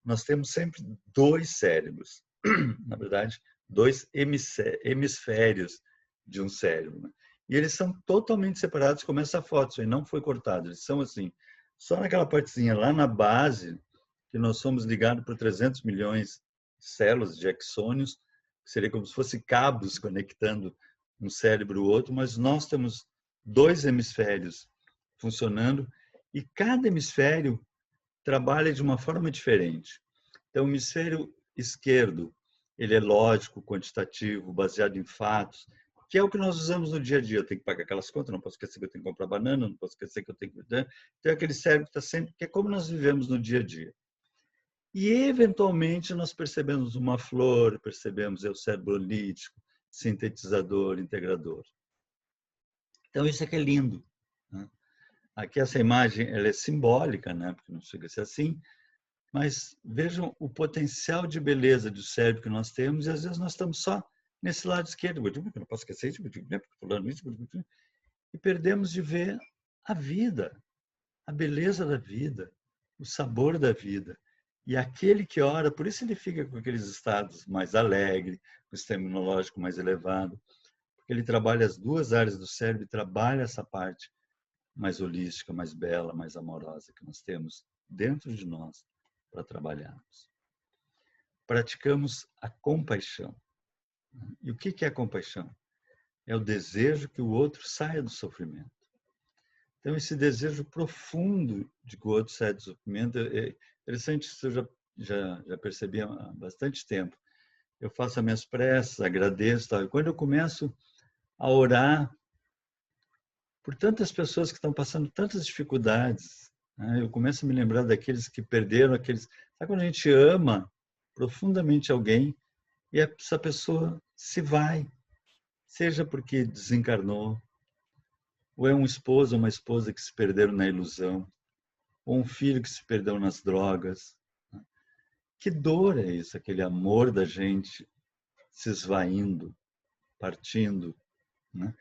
nós temos sempre dois cérebros. Na verdade, dois hemisférios de um cérebro. Né? E eles são totalmente separados, como essa foto, isso aí não foi cortado. Eles são assim, só naquela partezinha lá na base, que nós somos ligados por 300 milhões de células, de axônios, que seria como se fosse cabos conectando um cérebro e o outro, mas nós temos dois hemisférios funcionando e cada hemisfério trabalha de uma forma diferente. Então, o hemisfério esquerdo, ele é lógico, quantitativo, baseado em fatos, que é o que nós usamos no dia a dia. Eu tenho que pagar aquelas contas, não posso esquecer que eu tenho que comprar banana, não posso esquecer que eu tenho que... Então, aquele cérebro que está sempre... que é como nós vivemos no dia a dia. E, eventualmente, nós percebemos uma flor, percebemos o cérebro holítico, sintetizador, integrador. Então, isso é que é lindo. Né? Aqui, essa imagem ela é simbólica, né? Porque não chega a ser assim, mas vejam o potencial de beleza do cérebro que nós temos, e às vezes nós estamos só nesse lado esquerdo, eu não posso esquecer isso, e perdemos de ver a vida, a beleza da vida, o sabor da vida. E aquele que ora, por isso ele fica com aqueles estados mais alegre, com o sistema imunológico mais elevado, porque ele trabalha as duas áreas do cérebro e trabalha essa parte mais holística, mais bela, mais amorosa que nós temos dentro de nós para trabalharmos. Praticamos a compaixão. E o que é a compaixão? É o desejo que o outro saia do sofrimento. Então, esse desejo profundo de que o outro saia do sofrimento, é interessante, isso eu já percebi há bastante tempo. Eu faço as minhas preces, agradeço, tal. E quando eu começo a orar por tantas pessoas que estão passando tantas dificuldades, né? Eu começo a me lembrar daqueles que perderam, aqueles... Sabe quando a gente ama profundamente alguém e essa pessoa se vai, seja porque desencarnou, ou é um esposo ou uma esposa que se perderam na ilusão, ou um filho que se perdeu nas drogas. Que dor é isso, aquele amor da gente se esvaindo, partindo, né?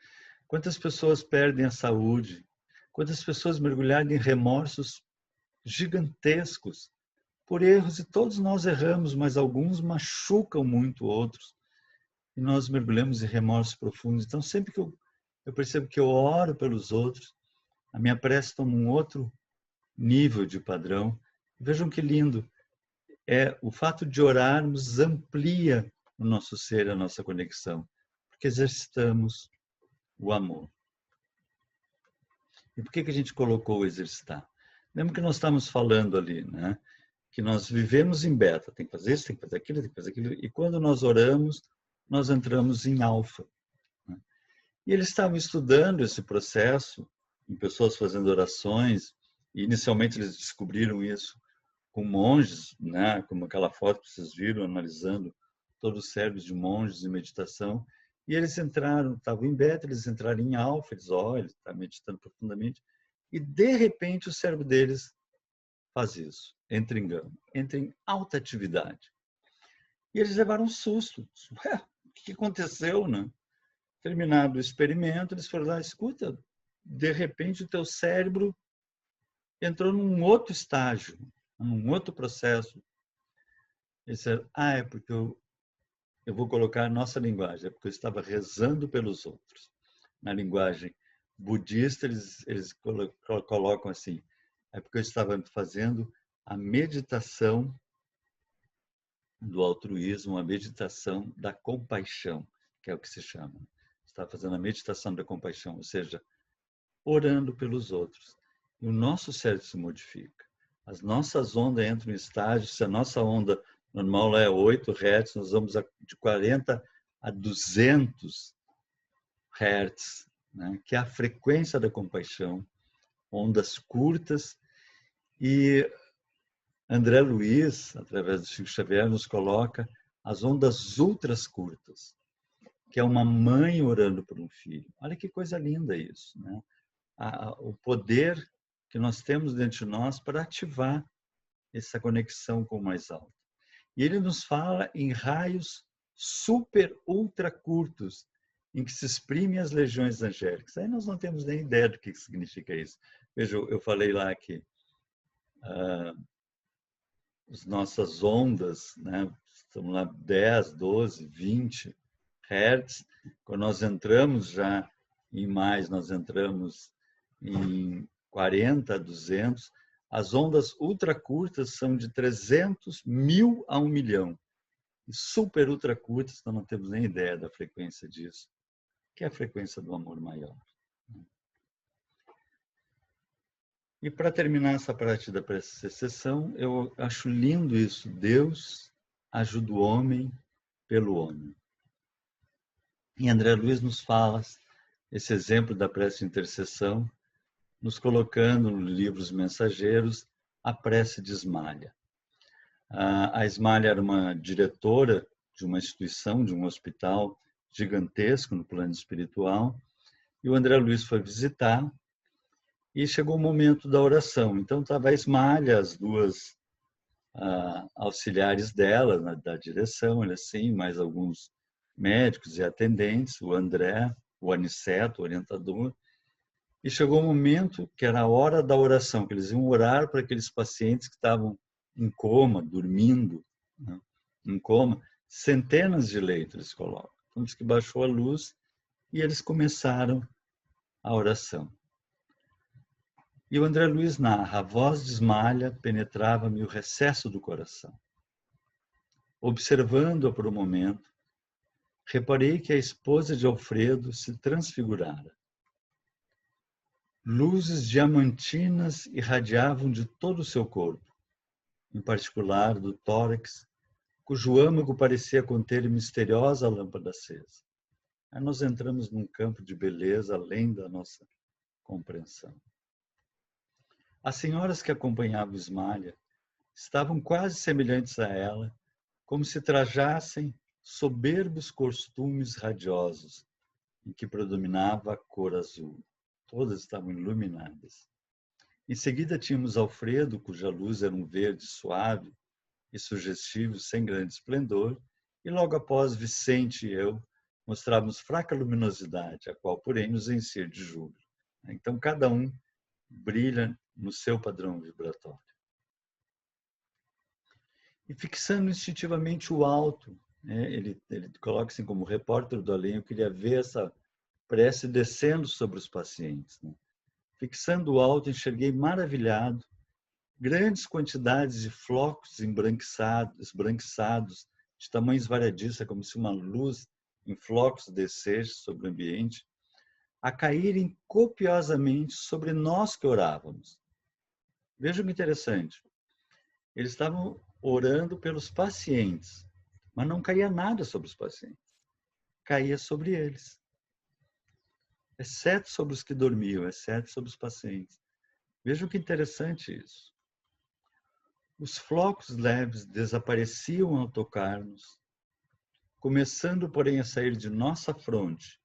Quantas pessoas perdem a saúde? Quantas pessoas mergulharam em remorsos gigantescos por erros, e todos nós erramos, mas alguns machucam muito outros, e nós mergulhamos em remorsos profundos. Então, sempre que eu percebo que eu oro pelos outros, a minha prece toma um outro nível de padrão. Vejam que lindo, o fato de orarmos amplia o nosso ser, a nossa conexão, porque exercitamos o amor. E por que a gente colocou o exercitar? Lembra que nós estamos falando ali, né? Que nós vivemos em beta, tem que fazer isso, tem que fazer aquilo, tem que fazer aquilo, e quando nós oramos, nós entramos em alfa. Né? E eles estavam estudando esse processo, em pessoas fazendo orações, e inicialmente eles descobriram isso com monges, né? Como aquela foto que vocês viram, analisando todos os cérebros de monges em meditação, e eles entraram, estavam em beta, eles entraram em alfa, eles, ele está meditando profundamente, e de repente o cérebro deles faz isso, entra em gama, entra em alta atividade. E eles levaram um susto. Ué, o que aconteceu, né? Terminado o experimento, eles foram lá, escuta, de repente o teu cérebro entrou num outro estágio, num outro processo. Eles disseram, é porque eu vou colocar a nossa linguagem, é porque eu estava rezando pelos outros. Na linguagem budista, eles colocam assim, é porque eu estava fazendo a meditação do altruísmo, a meditação da compaixão, que é o que se chama. Está fazendo a meditação da compaixão, ou seja, orando pelos outros. E o nosso cérebro se modifica. As nossas ondas entram em estágios, se a nossa onda normal lá é 8 Hz, nós vamos de 40 a 200 Hz, né? Que é a frequência da compaixão, ondas curtas. E André Luiz, através do Chico Xavier, nos coloca as ondas ultras curtas, que é uma mãe orando por um filho. Olha que coisa linda isso, né? O poder que nós temos dentro de nós para ativar essa conexão com o mais alto. E ele nos fala em raios super ultra curtos, em que se exprimem as legiões angélicas. Aí nós não temos nem ideia do que significa isso. Veja, eu falei lá que as nossas ondas, né? Estamos lá 10, 12, 20 Hz. Quando nós entramos já em mais, nós entramos em 40, 200. As ondas ultra curtas são de 300 mil a 1 milhão. E super ultra curtas, nós não temos nem ideia da frequência disso, que é a frequência do amor maior. E para terminar essa parte da sessão, eu acho lindo isso. Deus ajuda o homem pelo homem. E André Luiz nos fala esse exemplo da prece de intercessão, nos colocando nos livros mensageiros a prece de Ismalha. A Ismalha era uma diretora de uma instituição, de um hospital gigantesco no plano espiritual, e o André Luiz foi visitar, e chegou o momento da oração. Então estava a Ismalha, as duas auxiliares dela, da direção, assim, mais alguns médicos e atendentes, o André, o Aniceto, o orientador, e chegou o momento que era a hora da oração, que eles iam orar para aqueles pacientes que estavam em coma, dormindo, né? Em coma, centenas de leitos eles colocam. Então, diz que baixou a luz e eles começaram a oração. E o André Luiz narra, a voz de Ismalha penetrava-me o recesso do coração. Observando-a por um momento, reparei que a esposa de Alfredo se transfigurara. Luzes diamantinas irradiavam de todo o seu corpo, em particular do tórax, cujo âmago parecia conter misteriosa lâmpada acesa. Aí nós entramos num campo de beleza além da nossa compreensão. As senhoras que acompanhavam Ismalha estavam quase semelhantes a ela, como se trajassem soberbos costumes radiosos, em que predominava a cor azul. Todas estavam iluminadas. Em seguida tínhamos Alfredo, cuja luz era um verde suave e sugestivo, sem grande esplendor, e logo após Vicente e eu mostrávamos fraca luminosidade, a qual, porém, nos enchia de júbilo. Então, cada um brilha no seu padrão vibratório. E fixando instintivamente o alto, ele coloca assim como repórter do além, eu queria ver essa prece descendo sobre os pacientes. Fixando o alto, enxerguei maravilhado grandes quantidades de flocos esbranquiçados, de tamanhos variadíssimos, como se uma luz em flocos descesse sobre o ambiente, a caírem copiosamente sobre nós que orávamos. Vejam que interessante. Eles estavam orando pelos pacientes, mas não caía nada sobre os pacientes. Caía sobre eles. Exceto sobre os que dormiam, exceto sobre os pacientes. Vejam que interessante isso. Os flocos leves desapareciam ao tocar-nos, começando, porém, a sair de nossa fronte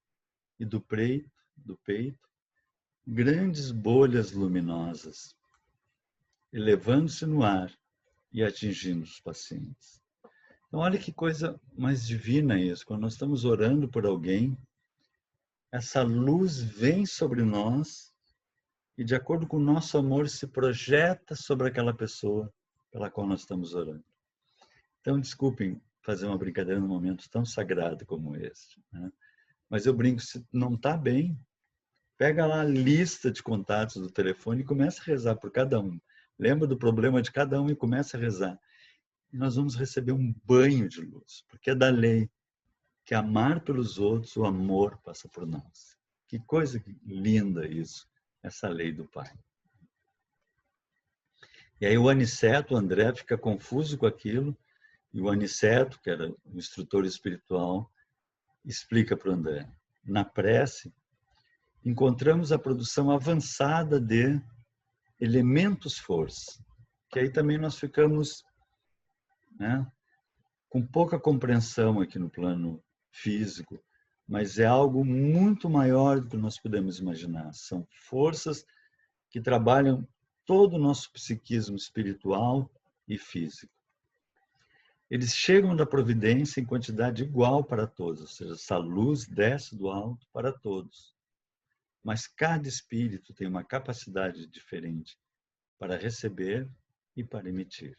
e do peito, grandes bolhas luminosas, elevando-se no ar e atingindo os pacientes. Então, olha que coisa mais divina isso. Quando nós estamos orando por alguém, essa luz vem sobre nós e, de acordo com o nosso amor, se projeta sobre aquela pessoa pela qual nós estamos orando. Então, desculpem fazer uma brincadeira num momento tão sagrado como esse, né? Mas eu brinco, se não está bem, pega lá a lista de contatos do telefone e começa a rezar por cada um. Lembra do problema de cada um e começa a rezar. E nós vamos receber um banho de luz, porque é da lei que amar pelos outros, o amor passa por nós. Que coisa linda isso, essa lei do Pai. E aí o Aniceto, o André, fica confuso com aquilo, e o Aniceto, que era o instrutor espiritual, explica para o André. Na prece, encontramos a produção avançada de elementos força, que aí também nós ficamos, né, com pouca compreensão aqui no plano físico, mas é algo muito maior do que nós podemos imaginar. São forças que trabalham todo o nosso psiquismo espiritual e físico. Eles chegam da providência em quantidade igual para todos, ou seja, essa luz desce do alto para todos. Mas cada espírito tem uma capacidade diferente para receber e para emitir.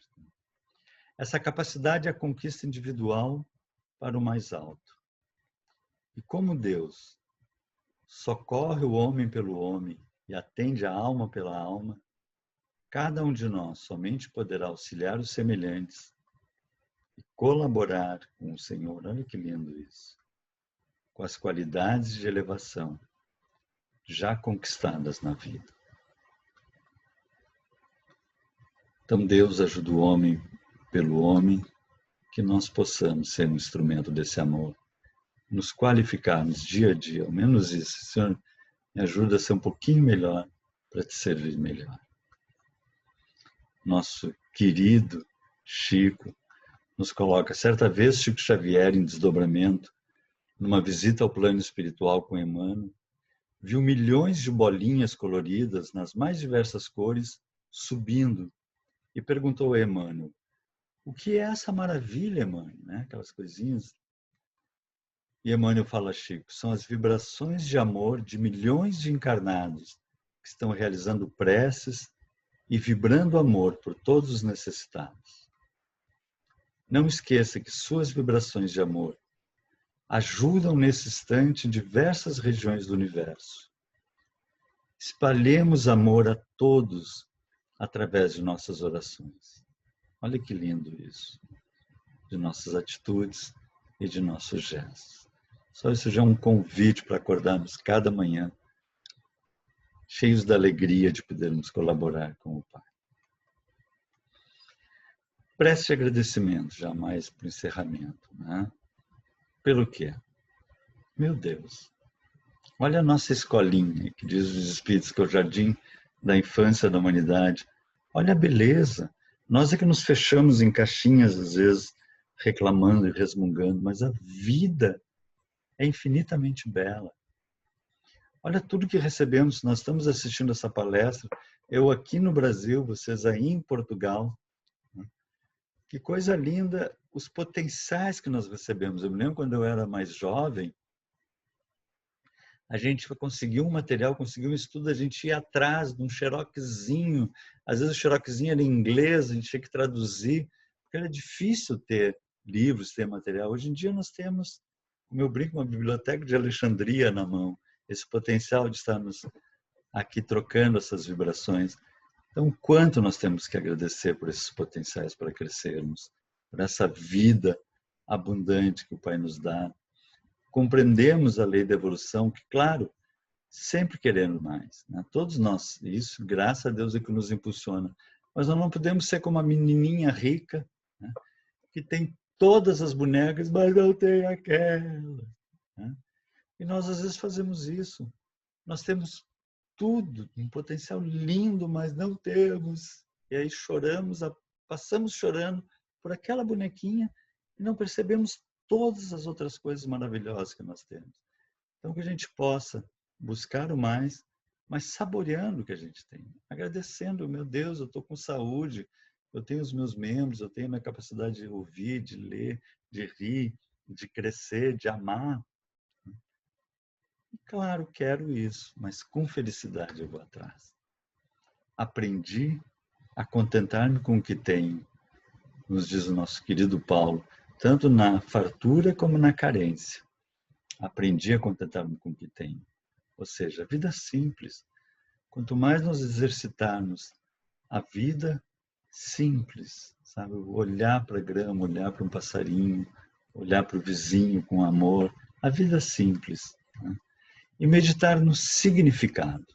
Essa capacidade é a conquista individual para o mais alto. E como Deus socorre o homem pelo homem e atende a alma pela alma, cada um de nós somente poderá auxiliar os semelhantes e colaborar com o Senhor. Olha que lindo isso. Com as qualidades de elevação já conquistadas na vida. Então Deus ajuda o homem pelo homem, que nós possamos ser um instrumento desse amor, nos qualificarmos dia a dia, ao menos isso. Senhor, me ajuda a ser um pouquinho melhor para te servir melhor. Nosso querido Chico nos coloca, certa vez Chico Xavier, em desdobramento, numa visita ao plano espiritual com Emmanuel, viu milhões de bolinhas coloridas nas mais diversas cores subindo e perguntou a Emmanuel: o que é essa maravilha, Emmanuel? Né? Aquelas coisinhas. E Emmanuel fala a Chico: são as vibrações de amor de milhões de encarnados que estão realizando preces e vibrando amor por todos os necessitados. Não esqueça que suas vibrações de amor ajudam nesse instante em diversas regiões do universo. Espalhemos amor a todos através de nossas orações. Olha que lindo isso, de nossas atitudes e de nossos gestos. Só isso já é um convite para acordarmos cada manhã, cheios da alegria de podermos colaborar com o Pai. Preste agradecimento, jamais para o encerramento, né? Pelo quê? Meu Deus, olha a nossa escolinha, que diz os Espíritos que é o jardim da infância da humanidade. Olha a beleza. Nós é que nos fechamos em caixinhas, às vezes, reclamando e resmungando, mas a vida é infinitamente bela. Olha tudo que recebemos. Nós estamos assistindo essa palestra, eu aqui no Brasil, vocês aí em Portugal. Que coisa linda os potenciais que nós recebemos. Eu me lembro quando eu era mais jovem, a gente conseguiu um material, conseguiu um estudo, a gente ia atrás de um xeroxzinho. Às vezes o xeroxzinho era em inglês, a gente tinha que traduzir, porque era difícil ter livros, ter material. Hoje em dia nós temos, como eu brinco, uma biblioteca de Alexandria na mão. Esse potencial de estarmos aqui trocando essas vibrações. Então, quanto nós temos que agradecer por esses potenciais para crescermos, por essa vida abundante que o Pai nos dá. Compreendemos a lei da evolução, que, claro, sempre querendo mais, né? Todos nós, isso, graças a Deus, é que nos impulsiona. Mas nós não podemos ser como a menininha rica, né? Que tem todas as bonecas, mas não tem aquela. Né? E nós, às vezes, fazemos isso. Nós temos tudo, um potencial lindo, mas não temos. E aí choramos, passamos chorando por aquela bonequinha e não percebemos todas as outras coisas maravilhosas que nós temos. Então, que a gente possa buscar o mais, mas saboreando o que a gente tem. Agradecendo, meu Deus, eu estou com saúde, eu tenho os meus membros, eu tenho a minha capacidade de ouvir, de ler, de rir, de crescer, de amar. E, claro, quero isso, mas com felicidade eu vou atrás. Aprendi a contentar-me com o que tenho, nos diz o nosso querido Paulo, tanto na fartura como na carência. Aprendi a contentar-me com o que tenho. Ou seja, a vida simples. Quanto mais nós exercitarmos a vida simples, sabe? Olhar para a grama, olhar para um passarinho, olhar para o vizinho com amor, a vida simples. Né? E meditar no significado.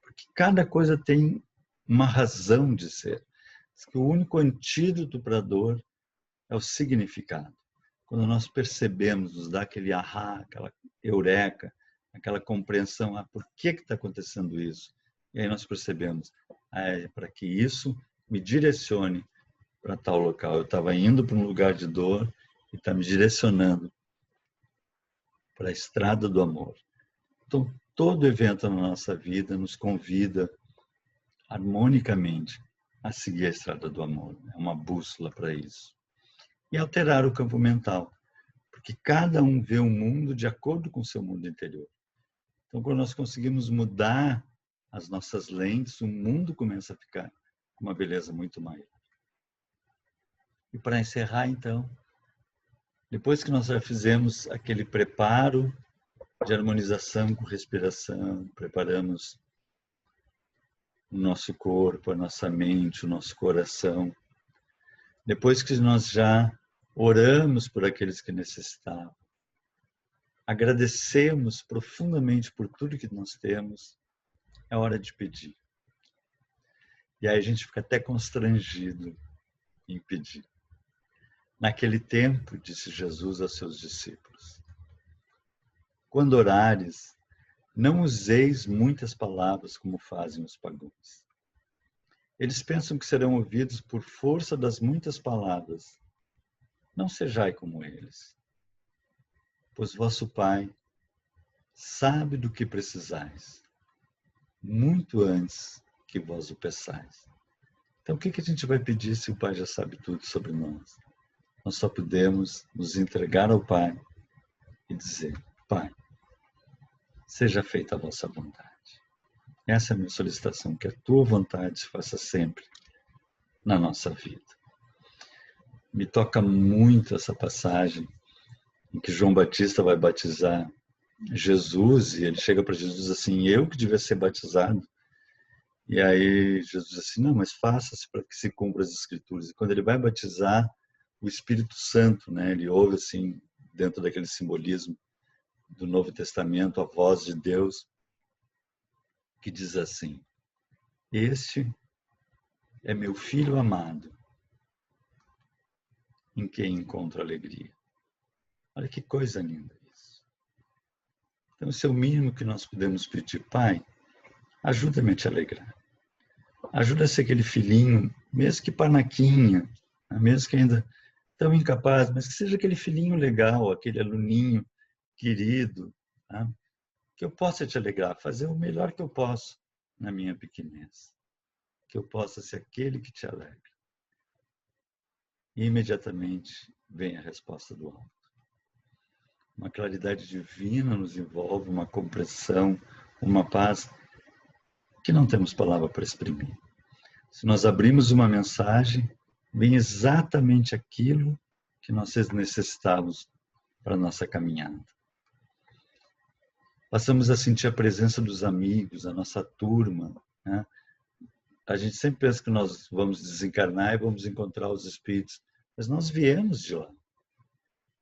Porque cada coisa tem uma razão de ser. O único antídoto para a dor é o significado. Quando nós percebemos, nos dá aquele ahá, aquela eureka, aquela compreensão, por que está acontecendo isso? E aí nós percebemos, é para que isso me direcione para tal local. Eu estava indo para um lugar de dor e está me direcionando para a estrada do amor. Então, todo evento na nossa vida nos convida harmonicamente a seguir a estrada do amor. É uma bússola para isso. E alterar o campo mental, porque cada um vê o mundo de acordo com o seu mundo interior. Então, quando nós conseguimos mudar as nossas lentes, o mundo começa a ficar com uma beleza muito maior. E para encerrar, então, depois que nós já fizemos aquele preparo de harmonização com respiração, preparamos o nosso corpo, a nossa mente, o nosso coração, depois que nós já oramos por aqueles que necessitavam, agradecemos profundamente por tudo que nós temos, é hora de pedir. E aí a gente fica até constrangido em pedir. Naquele tempo, disse Jesus aos seus discípulos, quando orares, não useis muitas palavras como fazem os pagãos. Eles pensam que serão ouvidos por força das muitas palavras. Não sejai como eles, pois vosso Pai sabe do que precisais, muito antes que vós o peçais. Então, o que a gente vai pedir se o Pai já sabe tudo sobre nós? Nós só podemos nos entregar ao Pai e dizer, Pai, seja feita a vossa vontade. Essa é a minha solicitação, que a tua vontade se faça sempre na nossa vida. Me toca muito essa passagem em que João Batista vai batizar Jesus e ele chega para Jesus assim, eu que devia ser batizado. E aí Jesus diz assim, não, mas faça-se para que se cumpra as Escrituras. E quando ele vai batizar, o Espírito Santo, né, ele ouve assim, dentro daquele simbolismo do Novo Testamento, a voz de Deus, que diz assim, este é meu Filho amado, em quem encontro alegria. Olha que coisa linda isso. Então, esse é o mínimo que nós podemos pedir. Pai, ajuda-me a te alegrar. Ajuda a ser aquele filhinho, mesmo que panaquinha, mesmo que ainda tão incapaz, mas que seja aquele filhinho legal, aquele aluninho querido, tá? Que eu possa te alegrar, fazer o melhor que eu posso na minha pequenez, que eu possa ser aquele que te alegra. E imediatamente vem a resposta do alto. Uma claridade divina nos envolve, uma compreensão, uma paz que não temos palavra para exprimir. Se nós abrimos uma mensagem, vem exatamente aquilo que nós necessitávamos para a nossa caminhada. Passamos a sentir a presença dos amigos, a nossa turma, né? A gente sempre pensa que nós vamos desencarnar e vamos encontrar os espíritos, mas nós viemos de lá.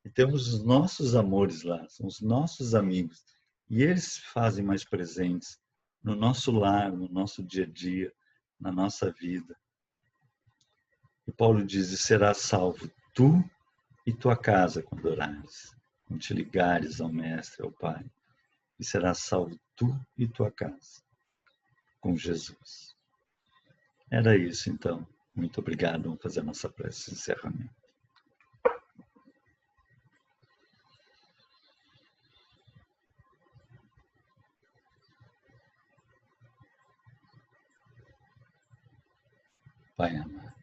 E temos os nossos amores lá, são os nossos amigos. E eles se fazem mais presentes no nosso lar, no nosso dia a dia, na nossa vida. E Paulo diz, e serás salvo tu e tua casa quando orares, quando te ligares ao Mestre, ao Pai. E serás salvo tu e tua casa, com Jesus. Era isso, então. Muito obrigado. Vamos fazer a nossa prece de encerramento. Pai amado,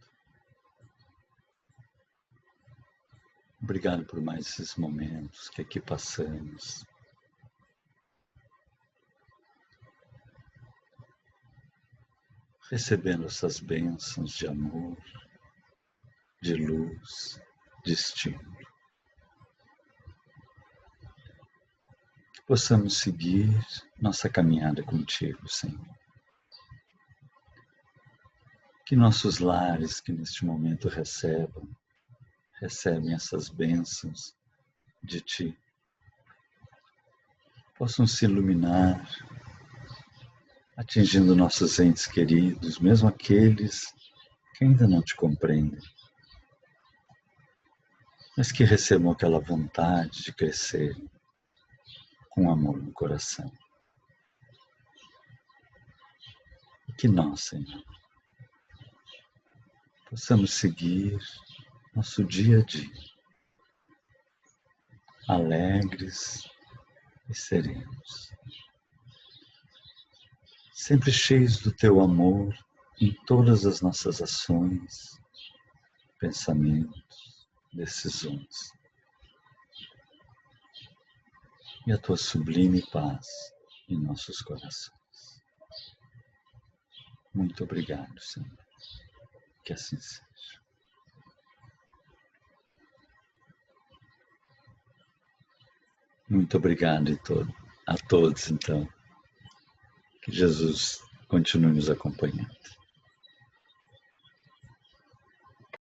obrigado por mais esses momentos que aqui passamos. Recebendo essas bênçãos de amor, de luz, de estímulo. Que possamos seguir nossa caminhada contigo, Senhor. Que nossos lares que neste momento recebem essas bênçãos de Ti, possam se iluminar, atingindo nossos entes queridos, mesmo aqueles que ainda não Te compreendem, mas que recebam aquela vontade de crescer com amor no coração. E que nós, Senhor, possamos seguir nosso dia a dia, alegres e serenos, sempre cheios do Teu amor em todas as nossas ações, pensamentos, decisões. E a Tua sublime paz em nossos corações. Muito obrigado, Senhor. Que assim seja. Muito obrigado a todos, então. Que Jesus continue nos acompanhando.